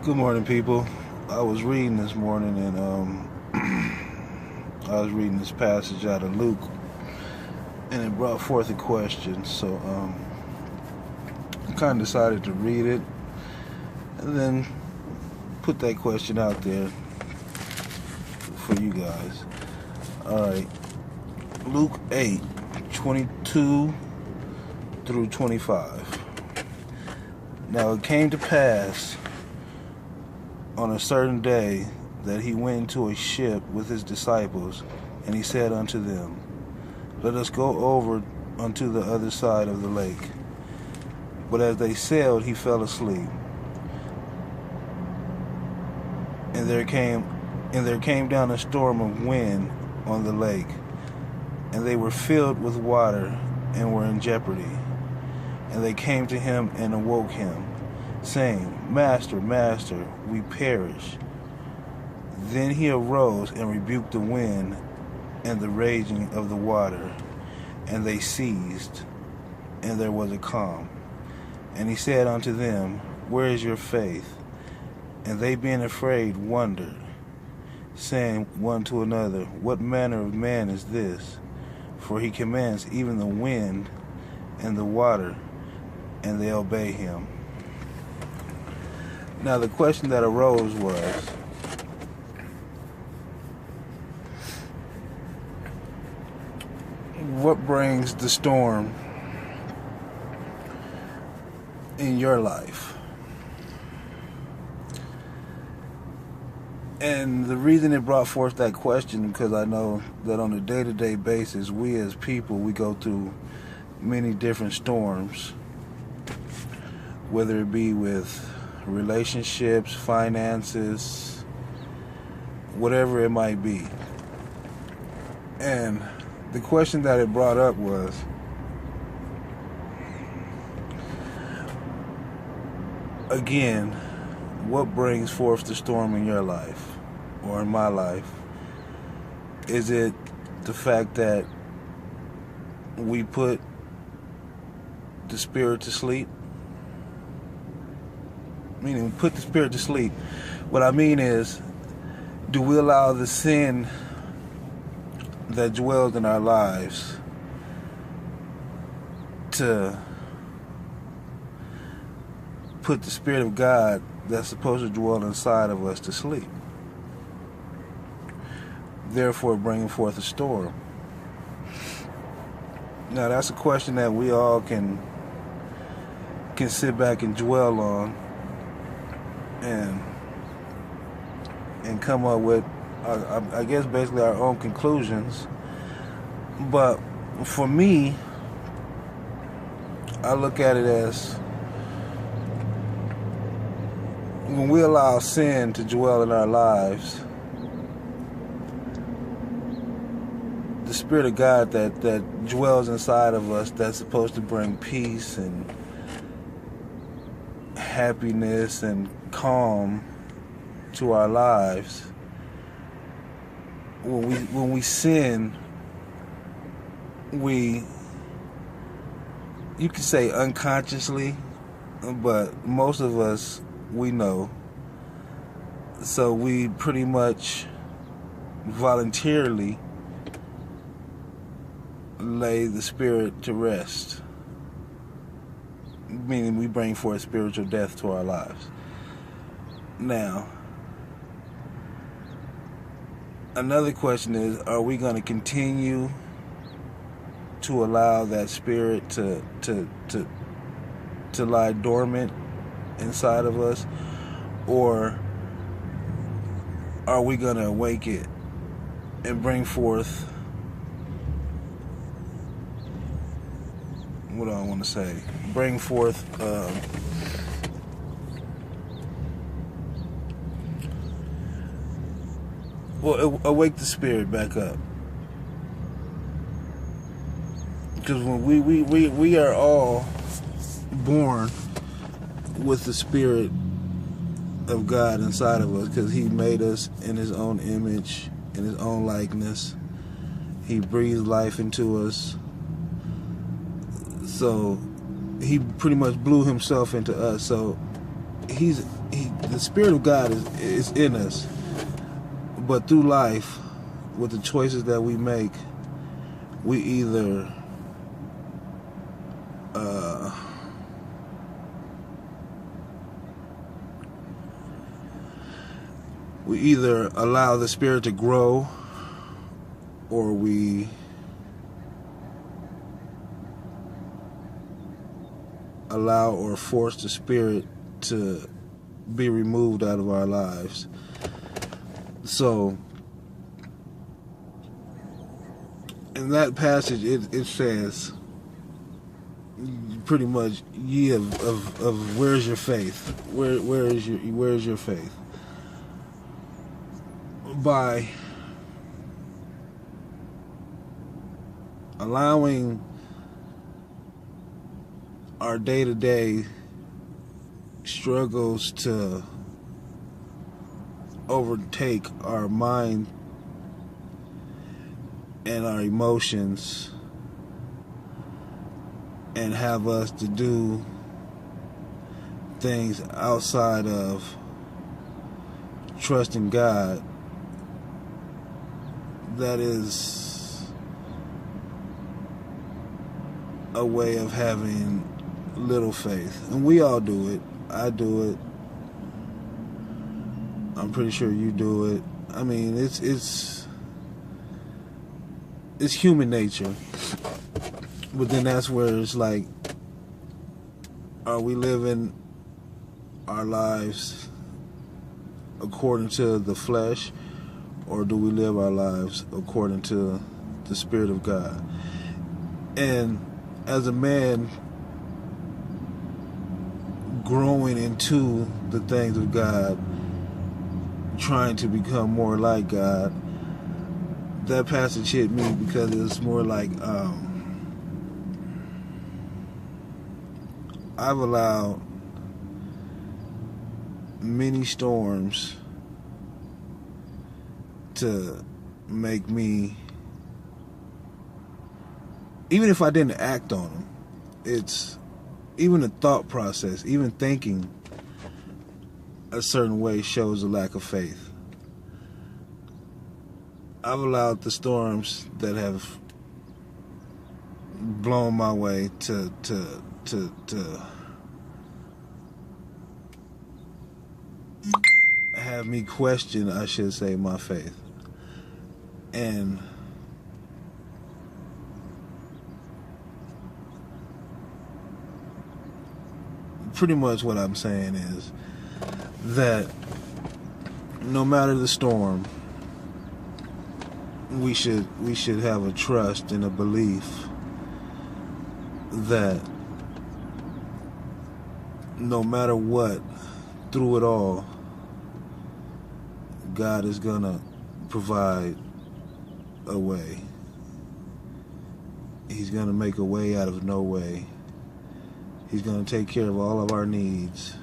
Good morning, people. I was reading this morning, and I was reading this passage out of Luke, and it brought forth a question. So I kind of decided to read it, and then put that question out there for you guys. All right, Luke 8:22 through 25. Now it came to pass on a certain day that he went into a ship with his disciples, and he said unto them, Let us go over unto the other side of the lake. But as they sailed, he fell asleep. And there came down a storm of wind on the lake, and they were filled with water and were in jeopardy. And they came to him and awoke him, saying, Master, Master, we perish. Then he arose and rebuked the wind and the raging of the water, and they ceased, and there was a calm. And he said unto them, Where is your faith? And they being afraid wondered, saying one to another, What manner of man is this? For he commands even the wind and the water, and they obey him. Now the question that arose was, what brings the storm in your life? And the reason it brought forth that question, because I know that on a day-to-day basis, we as people, we go through many different storms, whether it be with relationships, finances, whatever it might be. And the question that it brought up was, again, what brings forth the storm in your life or in my life? Is it the fact that we put the spirit to sleep? Meaning, put the spirit to sleep. What I mean is, do we allow the sin that dwells in our lives to put the Spirit of God that's supposed to dwell inside of us to sleep, therefore bringing forth a storm? Now that's a question that we all can sit back and dwell on and come up with, I guess, basically our own conclusions. But for me, I look at it as, when we allow sin to dwell in our lives, the Spirit of God that dwells inside of us, that's supposed to bring peace and happiness and calm to our lives, when we sin, you could say unconsciously, but most of us, we know. So we pretty much voluntarily lay the spirit to rest, meaning we bring forth spiritual death to our lives. Now, another question is, are we going to continue to allow that spirit to lie dormant inside of us, or are we going to awake it and bring forth, what do I want to say? Bring forth awake the spirit back up. Because when we are all born with the Spirit of God inside of us, because He made us in His own image, in His own likeness. He breathed life into us. So He pretty much blew Himself into us. So the Spirit of God is in us, but through life, with the choices that we make, we either allow the Spirit to grow, or we allow or force the Spirit to be removed out of our lives. So in that passage, it says pretty much, ye of where's your faith? Where's your faith? By allowing our day-to-day struggles to overtake our mind and our emotions and have us to do things outside of trusting God, that is a way of having little faith. And we all do it. I do it. I'm pretty sure you do it. I mean, it's human nature. But then that's where it's like, are we living our lives according to the flesh, or do we live our lives according to the Spirit of God? And as a man growing into the things of God, trying to become more like God, that passage hit me because it's more like I've allowed many storms to make me, even if I didn't act on them, it's even the thought process, even thinking a certain way shows a lack of faith. I've allowed the storms that have blown my way to have me question, I should say, my faith. And pretty much what I'm saying is that no matter the storm, we should have a trust and a belief that no matter what, through it all, God is gonna provide a way. He's gonna make a way out of no way. He's gonna take care of all of our needs.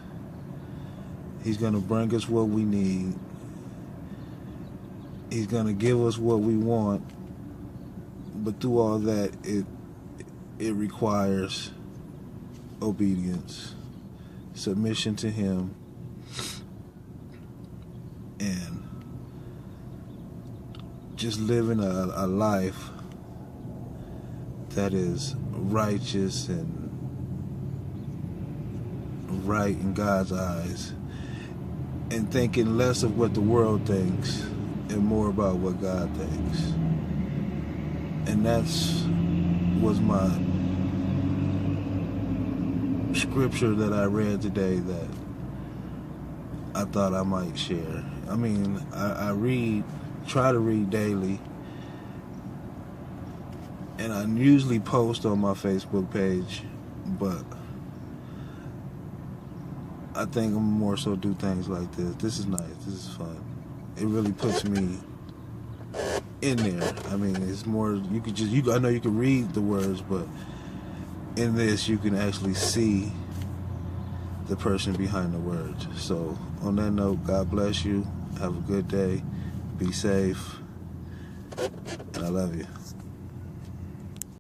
He's gonna bring us what we need. He's gonna give us what we want. But through all that, it requires obedience, submission to Him, and just living a life that is righteous and right in God's eyes, and thinking less of what the world thinks and more about what God thinks. And was my scripture that I read today that I thought I might share. I mean, I try to read daily, and I usually post on my Facebook page, but I think I'm more so do things like this. This is nice. This is fun. It really puts me in there. I mean, it's more, I know you can read the words, but in this you can actually see the person behind the words. So on that note, God bless you. Have a good day. Be safe. And I love you.